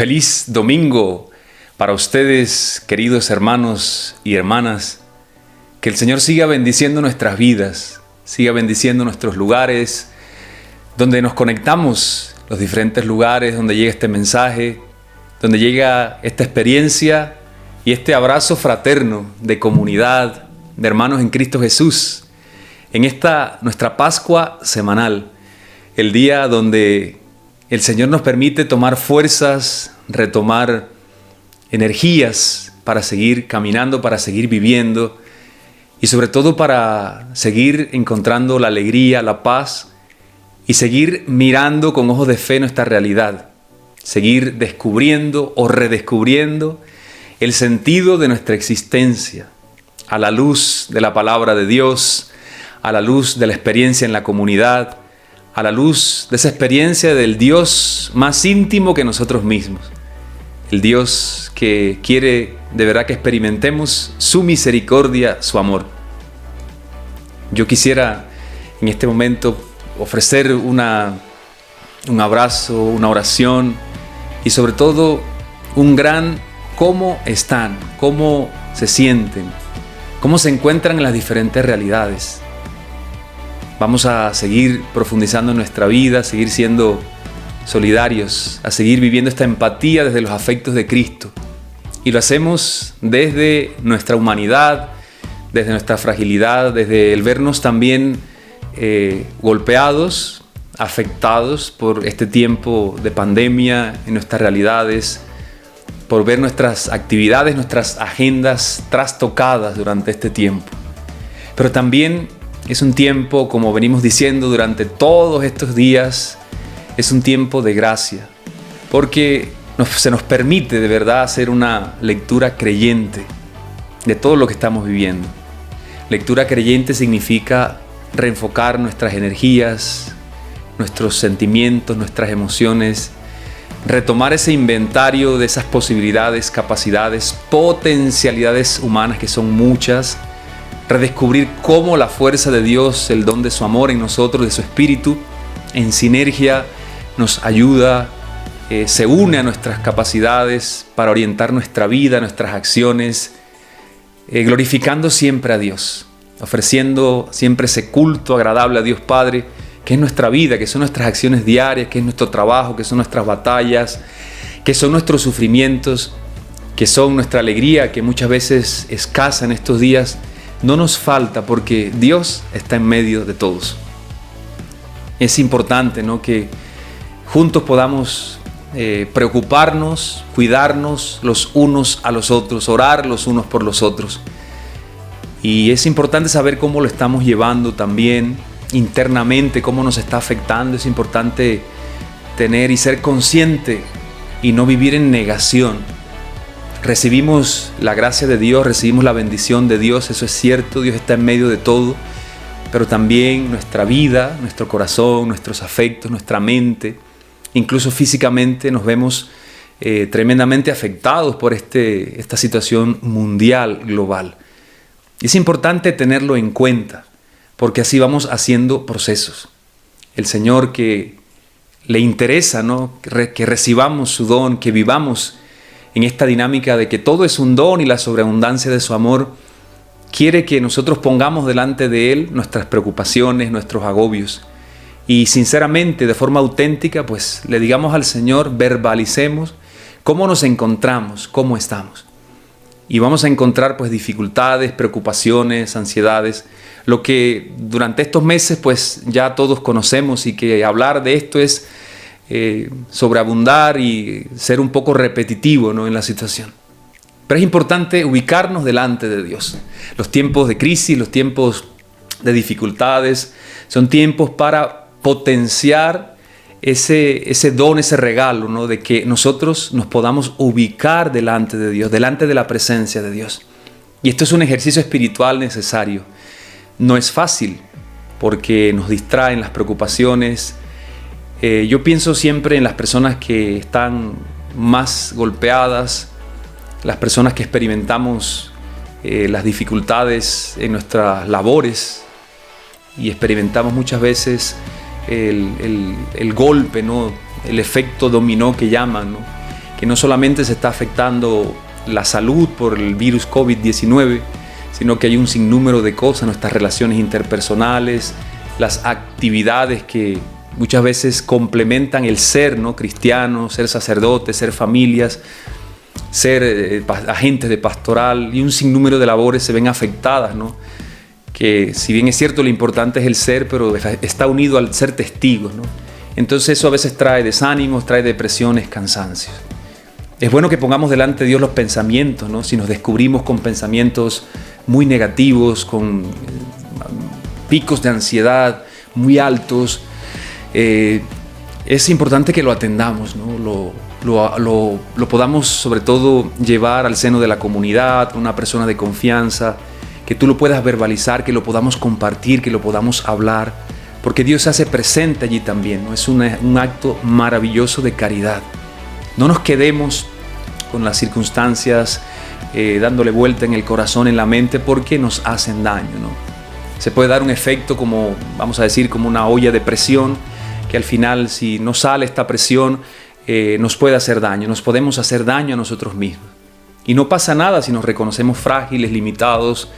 Feliz domingo para ustedes, queridos hermanos y hermanas. Que el Señor siga bendiciendo nuestras vidas, siga bendiciendo nuestros lugares, donde nos conectamos, los diferentes lugares donde llega este mensaje, donde llega esta experiencia y este abrazo fraterno de comunidad, de hermanos en Cristo Jesús. En esta nuestra Pascua semanal, el día donde el Señor nos permite tomar fuerzas, retomar energías para seguir caminando, para seguir viviendo y sobre todo para seguir encontrando la alegría, la paz y seguir mirando con ojos de fe nuestra realidad, seguir descubriendo o redescubriendo el sentido de nuestra existencia a la luz de la palabra de Dios, a la luz de la experiencia en la comunidad, a la luz de esa experiencia del Dios más íntimo que nosotros mismos. El Dios que quiere de verdad que experimentemos su misericordia, su amor. Yo quisiera en este momento ofrecer un abrazo, una oración y sobre todo un gran cómo están, cómo se sienten, cómo se encuentran en las diferentes realidades. Vamos a seguir profundizando en nuestra vida, a seguir siendo solidarios, a seguir viviendo esta empatía desde los afectos de Cristo. Y lo hacemos desde nuestra humanidad, desde nuestra fragilidad, desde el vernos también golpeados, afectados por este tiempo de pandemia en nuestras realidades, por ver nuestras actividades, nuestras agendas trastocadas durante este tiempo. Pero también es un tiempo, como venimos diciendo durante todos estos días, es un tiempo de gracia, porque se nos permite de verdad hacer una lectura creyente de todo lo que estamos viviendo. Lectura creyente significa reenfocar nuestras energías, nuestros sentimientos, nuestras emociones, retomar ese inventario de esas posibilidades, capacidades, potencialidades humanas que son muchas, redescubrir cómo la fuerza de Dios, el don de su amor en nosotros, de su espíritu, en sinergia nos ayuda, se une a nuestras capacidades para orientar nuestra vida, nuestras acciones, glorificando siempre a Dios, ofreciendo siempre ese culto agradable a Dios Padre, que es nuestra vida, que son nuestras acciones diarias, que es nuestro trabajo, que son nuestras batallas, que son nuestros sufrimientos, que son nuestra alegría, que muchas veces escasa en estos días. No nos falta porque Dios está en medio de todos. Es importante, ¿no?, que juntos podamos preocuparnos, cuidarnos los unos a los otros, orar los unos por los otros. Y es importante saber cómo lo estamos llevando también internamente, cómo nos está afectando. Es importante tener y ser consciente y no vivir en negación. Recibimos la gracia de Dios, recibimos la bendición de Dios, eso es cierto, Dios está en medio de todo, pero también nuestra vida, nuestro corazón, nuestros afectos, nuestra mente, incluso físicamente nos vemos tremendamente afectados por esta situación mundial, global. Y es importante tenerlo en cuenta, porque así vamos haciendo procesos. El Señor, que le interesa, ¿no?, que recibamos su don, que vivamos en esta dinámica de que todo es un don y la sobreabundancia de su amor, quiere que nosotros pongamos delante de Él nuestras preocupaciones, nuestros agobios. Y sinceramente, de forma auténtica, pues le digamos al Señor, verbalicemos cómo nos encontramos, cómo estamos. Y vamos a encontrar pues dificultades, preocupaciones, ansiedades, lo que durante estos meses pues ya todos conocemos, y que hablar de esto es sobreabundar y ser un poco repetitivo, ¿no?, en la situación. Pero es importante ubicarnos delante de Dios. Los tiempos de crisis, los tiempos de dificultades, son tiempos para potenciar ese don, ese regalo, ¿no?, de que nosotros nos podamos ubicar delante de Dios, delante de la presencia de Dios. Y esto es un ejercicio espiritual necesario. No es fácil porque nos distraen las preocupaciones. Yo pienso siempre en las personas que están más golpeadas, las personas que experimentamos las dificultades en nuestras labores y experimentamos muchas veces el golpe, ¿no?, el efecto dominó que llaman, ¿no?, que no solamente se está afectando la salud por el virus COVID-19, sino que hay un sinnúmero de cosas, nuestras relaciones interpersonales, las actividades que muchas veces complementan el ser, ¿no?, cristiano, ser sacerdotes, ser familias, ser agentes de pastoral, y un sinnúmero de labores se ven afectadas, ¿no? Que si bien es cierto, lo importante es el ser, pero está unido al ser testigos, ¿no? Entonces eso a veces trae desánimos, trae depresiones, cansancios. Es bueno que pongamos delante de Dios los pensamientos, ¿no? Si nos descubrimos con pensamientos muy negativos, con picos de ansiedad muy altos, es importante que lo atendamos, ¿no? Lo podamos sobre todo llevar al seno de la comunidad, una persona de confianza, que tú lo puedas verbalizar, que lo podamos compartir, que lo podamos hablar, porque Dios se hace presente allí también, ¿no? Es un acto maravilloso de caridad. No nos quedemos con las circunstancias dándole vuelta en el corazón, en la mente, porque nos hacen daño, ¿no? Se puede dar un efecto como, vamos a decir, como una olla de presión, que al final, si no sale esta presión, nos puede hacer daño, nos podemos hacer daño a nosotros mismos. Y no pasa nada si nos reconocemos frágiles, limitados.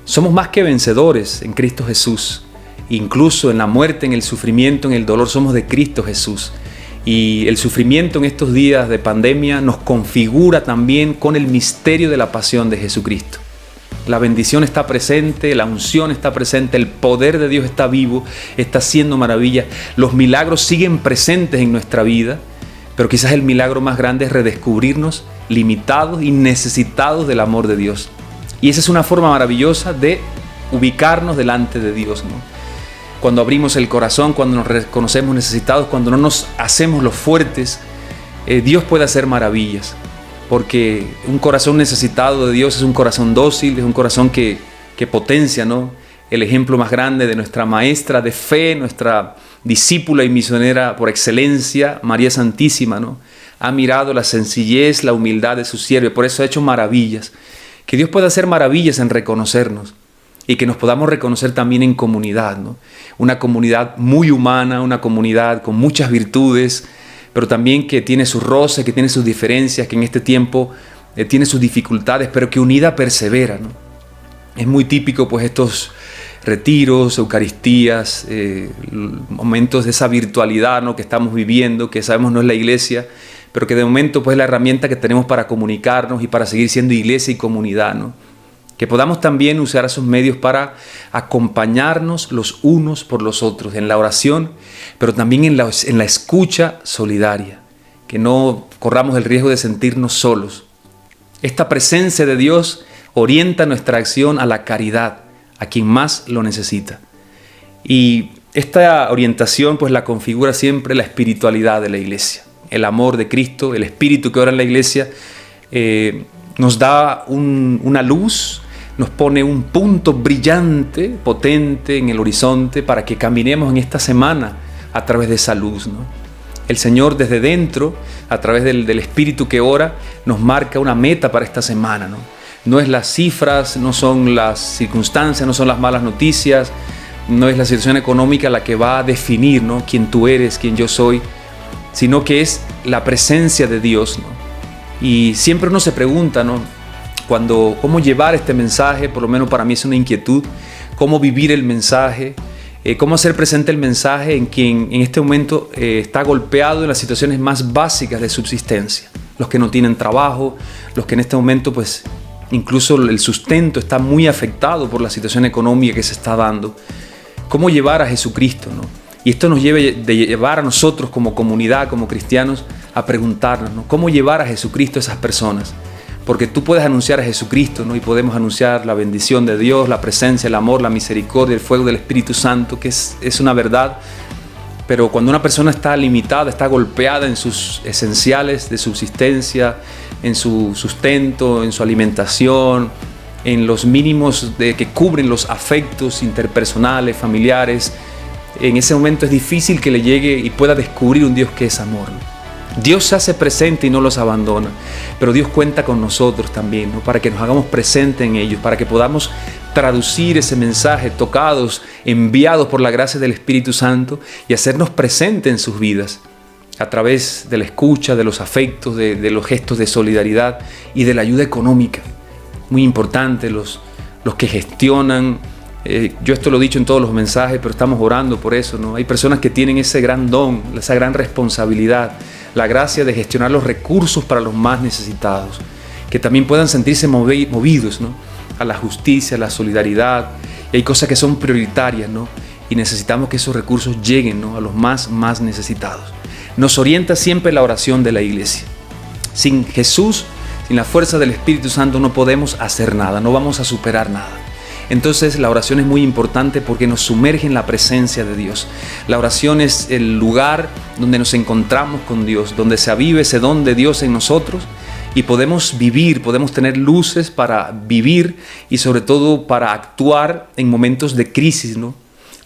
Somos más que vencedores en Cristo Jesús. Incluso en la muerte, en el sufrimiento, en el dolor, somos de Cristo Jesús. Y el sufrimiento en estos días de pandemia nos configura también con el misterio de la pasión de Jesucristo. La bendición está presente, la unción está presente, el poder de Dios está vivo, está haciendo maravillas. Los milagros siguen presentes en nuestra vida, pero quizás el milagro más grande es redescubrirnos limitados y necesitados del amor de Dios. Y esa es una forma maravillosa de ubicarnos delante de Dios, ¿no? Cuando abrimos el corazón, cuando nos reconocemos necesitados, cuando no nos hacemos los fuertes, Dios puede hacer maravillas. Porque un corazón necesitado de Dios es un corazón dócil, es un corazón que potencia, ¿no? El ejemplo más grande de nuestra maestra de fe, nuestra discípula y misionera por excelencia, María Santísima, ¿no? Ha mirado la sencillez, la humildad de su sierva, y por eso ha hecho maravillas. Que Dios pueda hacer maravillas en reconocernos y que nos podamos reconocer también en comunidad, ¿no? Una comunidad muy humana, una comunidad con muchas virtudes, pero también que tiene sus roces, que tiene sus diferencias, que en este tiempo tiene sus dificultades, pero que unida persevera, ¿no? Es muy típico pues estos retiros, eucaristías, momentos de esa virtualidad, ¿no?, que estamos viviendo, que sabemos no es la iglesia, pero que de momento pues es la herramienta que tenemos para comunicarnos y para seguir siendo iglesia y comunidad, ¿no? Que podamos también usar esos medios para acompañarnos los unos por los otros en la oración, pero también en la escucha solidaria, que no corramos el riesgo de sentirnos solos. Esta presencia de Dios orienta nuestra acción a la caridad, a quien más lo necesita. Y esta orientación pues la configura siempre la espiritualidad de la iglesia. El amor de Cristo, el Espíritu que ora en la iglesia, nos da una luz, nos pone un punto brillante, potente en el horizonte para que caminemos en esta semana a través de esa luz, ¿no? El Señor desde dentro, a través del Espíritu que ora, nos marca una meta para esta semana, ¿no? No es las cifras, no son las circunstancias, no son las malas noticias, no es la situación económica la que va a definir, ¿no?, quién tú eres, quién yo soy, sino que es la presencia de Dios, ¿no? Y siempre uno se pregunta, ¿no?, cómo llevar este mensaje. Por lo menos para mí es una inquietud, cómo vivir el mensaje, cómo hacer presente el mensaje en quien en este momento está golpeado en las situaciones más básicas de subsistencia, los que no tienen trabajo, los que en este momento pues incluso el sustento está muy afectado por la situación económica que se está dando. Cómo llevar a Jesucristo, ¿no? Y esto nos debe de llevar a nosotros como comunidad, como cristianos, a preguntarnos, ¿no?, cómo llevar a Jesucristo a esas personas. Porque tú puedes anunciar a Jesucristo, ¿no?, y podemos anunciar la bendición de Dios, la presencia, el amor, la misericordia, el fuego del Espíritu Santo, que es una verdad. Pero cuando una persona está limitada, está golpeada en sus esenciales de subsistencia, en su sustento, en su alimentación, en los mínimos que cubren los afectos interpersonales, familiares, en ese momento es difícil que le llegue y pueda descubrir un Dios que es amor, ¿no? Dios se hace presente y no los abandona, pero Dios cuenta con nosotros también, ¿no?, para que nos hagamos presentes en ellos, para que podamos traducir ese mensaje, tocados, enviados por la gracia del Espíritu Santo, y hacernos presentes en sus vidas. a través de la escucha, de los afectos, de los gestos de solidaridad y de la ayuda económica. Muy importante, los que gestionan. Yo esto lo he dicho en todos los mensajes, pero estamos orando por eso, ¿no? Hay personas que tienen ese gran don, esa gran responsabilidad, la gracia de gestionar los recursos para los más necesitados, que también puedan sentirse movidos, ¿no?, a la justicia, a la solidaridad. Y hay cosas que son prioritarias, ¿no?, y necesitamos que esos recursos lleguen, ¿no?, a los más necesitados. Nos orienta siempre la oración de la iglesia. Sin Jesús, sin la fuerza del Espíritu Santo, no podemos hacer nada, no vamos a superar nada. Entonces la oración es muy importante porque nos sumerge en la presencia de Dios. La oración es el lugar donde nos encontramos con Dios, donde se aviva ese don de Dios en nosotros y podemos vivir, podemos tener luces para vivir y sobre todo para actuar en momentos de crisis, ¿no?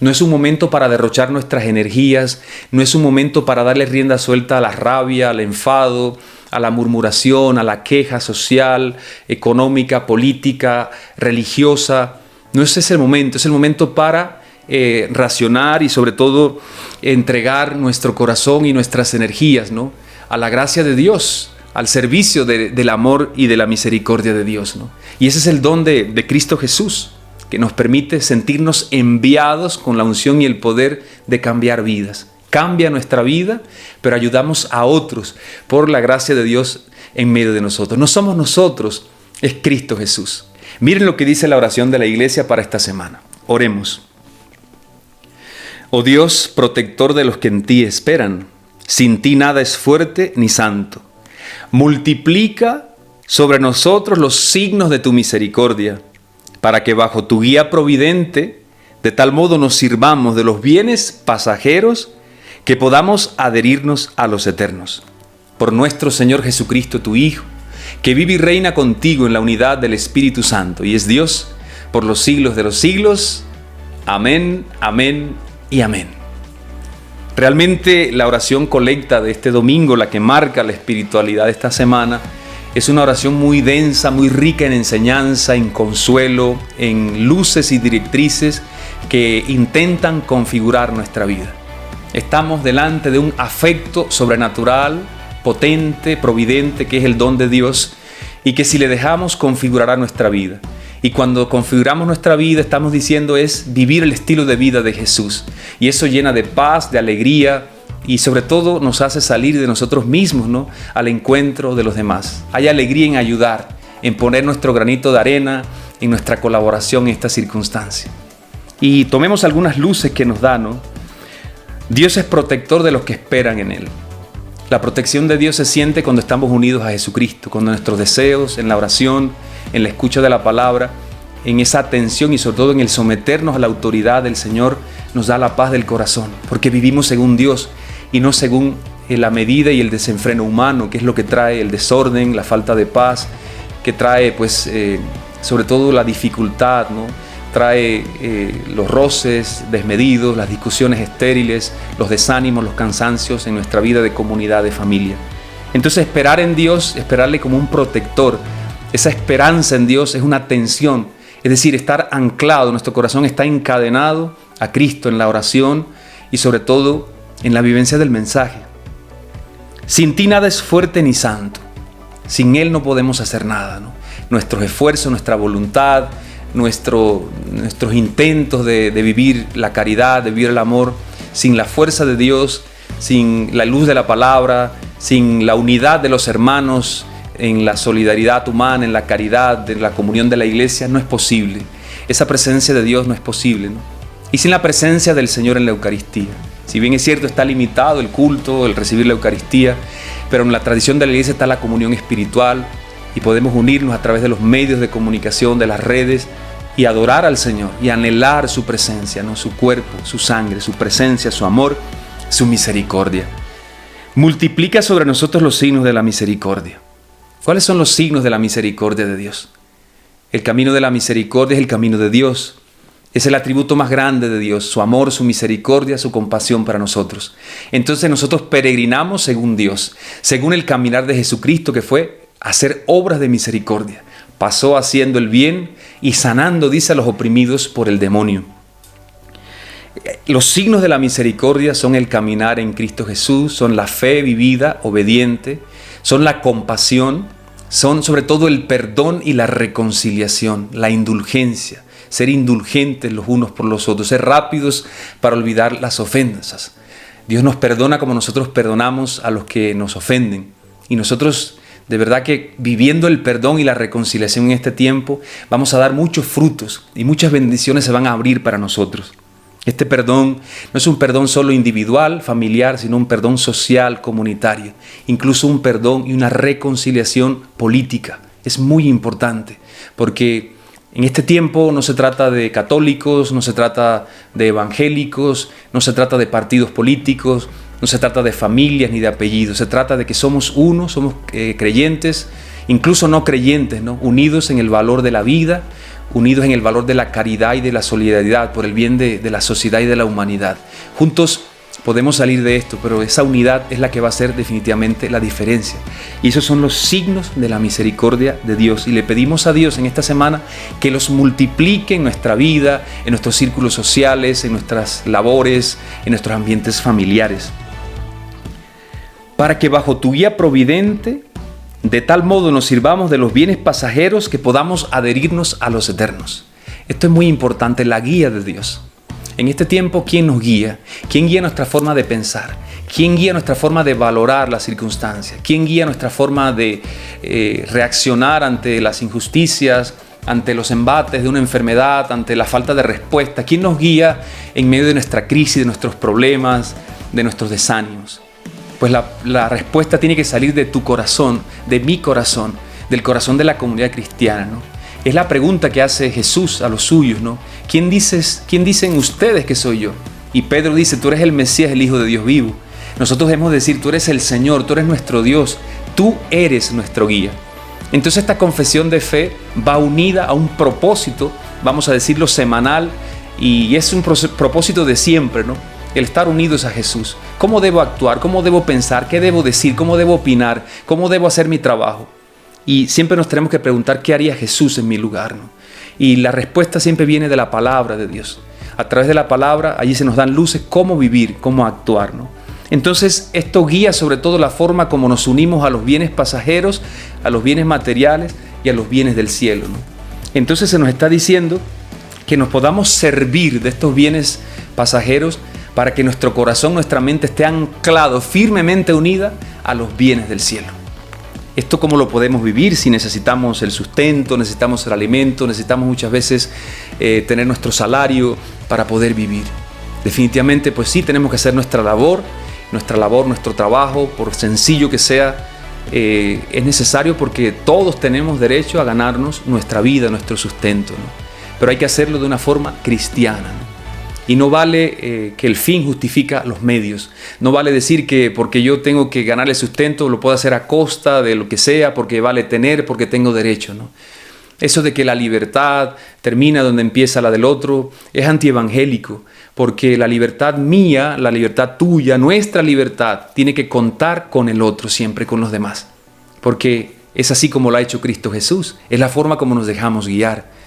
No es un momento para derrochar nuestras energías, no es un momento para darle rienda suelta a la rabia, al enfado, a la murmuración, a la queja social, económica, política, religiosa. No ese es el momento, es el momento para racionar y sobre todo entregar nuestro corazón y nuestras energías, ¿no?, a la gracia de Dios, al servicio del amor y de la misericordia de Dios, ¿no? Y ese es el don de Cristo Jesús, que nos permite sentirnos enviados con la unción y el poder de cambiar vidas. Cambia nuestra vida, pero ayudamos a otros por la gracia de Dios en medio de nosotros. No somos nosotros, es Cristo Jesús. Miren lo que dice la oración de la iglesia para esta semana. Oremos. Oh Dios, protector de los que en ti esperan, sin ti nada es fuerte ni santo. Multiplica sobre nosotros los signos de tu misericordia, para que bajo tu guía providente, de tal modo nos sirvamos de los bienes pasajeros que podamos adherirnos a los eternos. Por nuestro Señor Jesucristo, tu Hijo, que vive y reina contigo en la unidad del Espíritu Santo y es Dios por los siglos de los siglos. Amén, amén y amén. Realmente la oración colecta de este domingo, la que marca la espiritualidad de esta semana, es una oración muy densa, muy rica en enseñanza, en consuelo, en luces y directrices que intentan configurar nuestra vida. Estamos delante de un afecto sobrenatural, potente, providente, que es el don de Dios y que si le dejamos configurará nuestra vida. Y cuando configuramos nuestra vida estamos diciendo es vivir el estilo de vida de Jesús. Y eso llena de paz, de alegría y sobre todo nos hace salir de nosotros mismos, ¿no?, al encuentro de los demás. Hay alegría en ayudar, en poner nuestro granito de arena, en nuestra colaboración en esta circunstancia. Y tomemos algunas luces que nos da, ¿no? Dios es protector de los que esperan en Él. La protección de Dios se siente cuando estamos unidos a Jesucristo, cuando nuestros deseos, en la oración, en la escucha de la palabra, en esa atención y sobre todo en el someternos a la autoridad del Señor, nos da la paz del corazón, porque vivimos según Dios y no según la medida y el desenfreno humano, que es lo que trae el desorden, la falta de paz, que trae sobre todo la dificultad, ¿no? Trae los roces desmedidos, las discusiones estériles, los desánimos, los cansancios en nuestra vida de comunidad, de familia. Entonces esperar en Dios, esperarle como un protector, esa esperanza en Dios es una atención, es decir, estar anclado, nuestro corazón está encadenado a Cristo en la oración y sobre todo en la vivencia del mensaje. Sin ti nada es fuerte ni santo, sin Él no podemos hacer nada, ¿no? Nuestros esfuerzos, nuestra voluntad, nuestros intentos de vivir la caridad, de vivir el amor, sin la fuerza de Dios, sin la luz de la palabra, sin la unidad de los hermanos, en la solidaridad humana, en la caridad, en la comunión de la iglesia, no es posible. Esa presencia de Dios no es posible, ¿no? Y sin la presencia del Señor en la Eucaristía. Si bien es cierto, está limitado el culto, el recibir la Eucaristía, pero en la tradición de la iglesia está la comunión espiritual y podemos unirnos a través de los medios de comunicación, de las redes y adorar al Señor y anhelar su presencia, ¿no? Su cuerpo, su sangre, su presencia, su amor, su misericordia. Multiplica sobre nosotros los signos de la misericordia. ¿Cuáles son los signos de la misericordia de Dios? El camino de la misericordia es el camino de Dios. Es el atributo más grande de Dios, su amor, su misericordia, su compasión para nosotros. Entonces nosotros peregrinamos según Dios, según el caminar de Jesucristo, que fue hacer obras de misericordia. Pasó haciendo el bien y sanando, dice, a los oprimidos por el demonio. Los signos de la misericordia son el caminar en Cristo Jesús, son la fe vivida, obediente, son la compasión, son sobre todo el perdón y la reconciliación, la indulgencia, ser indulgentes los unos por los otros, ser rápidos para olvidar las ofensas. Dios nos perdona como nosotros perdonamos a los que nos ofenden. Y nosotros, de verdad que viviendo el perdón y la reconciliación en este tiempo, vamos a dar muchos frutos y muchas bendiciones se van a abrir para nosotros. Este perdón no es un perdón solo individual, familiar, sino un perdón social, comunitario. Incluso un perdón y una reconciliación política. Es muy importante porque en este tiempo no se trata de católicos, no se trata de evangélicos, no se trata de partidos políticos, no se trata de familias ni de apellidos. Se trata de que somos uno, somos creyentes, incluso no creyentes, ¿no? Unidos en el valor de la vida, unidos en el valor de la caridad y de la solidaridad por el bien de la sociedad y de la humanidad. Juntos podemos salir de esto, pero esa unidad es la que va a hacer definitivamente la diferencia. Y esos son los signos de la misericordia de Dios. Y le pedimos a Dios en esta semana que los multiplique en nuestra vida, en nuestros círculos sociales, en nuestras labores, en nuestros ambientes familiares. Para que bajo tu guía providente, de tal modo nos sirvamos de los bienes pasajeros que podamos adherirnos a los eternos. Esto es muy importante, la guía de Dios. En este tiempo, ¿quién nos guía? ¿Quién guía nuestra forma de pensar? ¿Quién guía nuestra forma de valorar las circunstancias? ¿Quién guía nuestra forma de reaccionar ante las injusticias, ante los embates de una enfermedad, ante la falta de respuesta? ¿Quién nos guía en medio de nuestra crisis, de nuestros problemas, de nuestros desánimos? Pues la respuesta tiene que salir de tu corazón, de mi corazón, del corazón de la comunidad cristiana, ¿no? Es la pregunta que hace Jesús a los suyos, ¿no? ¿Quién dicen ustedes que soy yo? Y Pedro dice, tú eres el Mesías, el Hijo de Dios vivo. Nosotros debemos decir, tú eres el Señor, tú eres nuestro Dios, tú eres nuestro guía. Entonces esta confesión de fe va unida a un propósito, vamos a decirlo semanal, y es un propósito de siempre, ¿no? El estar unidos a Jesús. ¿Cómo debo actuar? ¿Cómo debo pensar? ¿Qué debo decir? ¿Cómo debo opinar? ¿Cómo debo hacer mi trabajo? Y siempre nos tenemos que preguntar qué haría Jesús en mi lugar, ¿no? Y la respuesta siempre viene de la palabra de Dios. A través de la palabra, allí se nos dan luces cómo vivir, cómo actuar, ¿no? Entonces, esto guía sobre todo la forma como nos unimos a los bienes pasajeros, a los bienes materiales y a los bienes del cielo, ¿no? Entonces se nos está diciendo que nos podamos servir de estos bienes pasajeros para que nuestro corazón, nuestra mente esté anclado, firmemente unida a los bienes del cielo. ¿Esto cómo lo podemos vivir? Si necesitamos el sustento, necesitamos el alimento, necesitamos muchas veces tener nuestro salario para poder vivir. Definitivamente, pues sí, tenemos que hacer nuestra labor, nuestro trabajo, por sencillo que sea, es necesario porque todos tenemos derecho a ganarnos nuestra vida, nuestro sustento, ¿no? Pero hay que hacerlo de una forma cristiana, ¿no? Y no vale que el fin justifica los medios. No vale decir que porque yo tengo que ganar el sustento lo puedo hacer a costa de lo que sea, porque vale tener, porque tengo derecho, ¿no? Eso de que la libertad termina donde empieza la del otro es antievangélico, porque la libertad mía, la libertad tuya, nuestra libertad tiene que contar con el otro siempre, con los demás. Porque es así como lo ha hecho Cristo Jesús. Es la forma como nos dejamos guiar.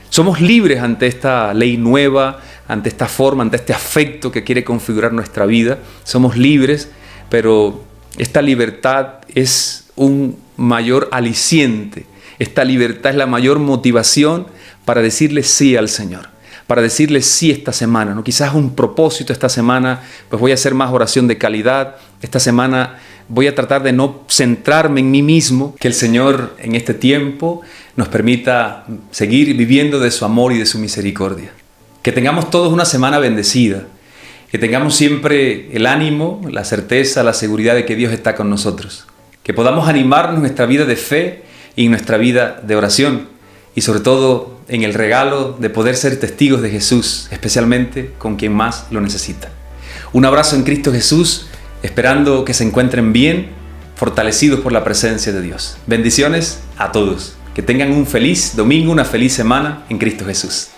Somos libres ante esta ley nueva, ante esta forma, ante este afecto que quiere configurar nuestra vida. Somos libres, pero esta libertad es un mayor aliciente. Esta libertad es la mayor motivación para decirle sí al Señor, para decirle sí esta semana, ¿no? Quizás un propósito esta semana, pues voy a hacer más oración de calidad. Esta semana voy a tratar de no centrarme en mí mismo, que el Señor en este tiempo nos permita seguir viviendo de su amor y de su misericordia. Que tengamos todos una semana bendecida, que tengamos siempre el ánimo, la certeza, la seguridad de que Dios está con nosotros, que podamos animarnos en nuestra vida de fe y en nuestra vida de oración, y sobre todo en el regalo de poder ser testigos de Jesús, especialmente con quien más lo necesita. Un abrazo en Cristo Jesús, esperando que se encuentren bien, fortalecidos por la presencia de Dios. Bendiciones a todos. Que tengan un feliz domingo, una feliz semana en Cristo Jesús.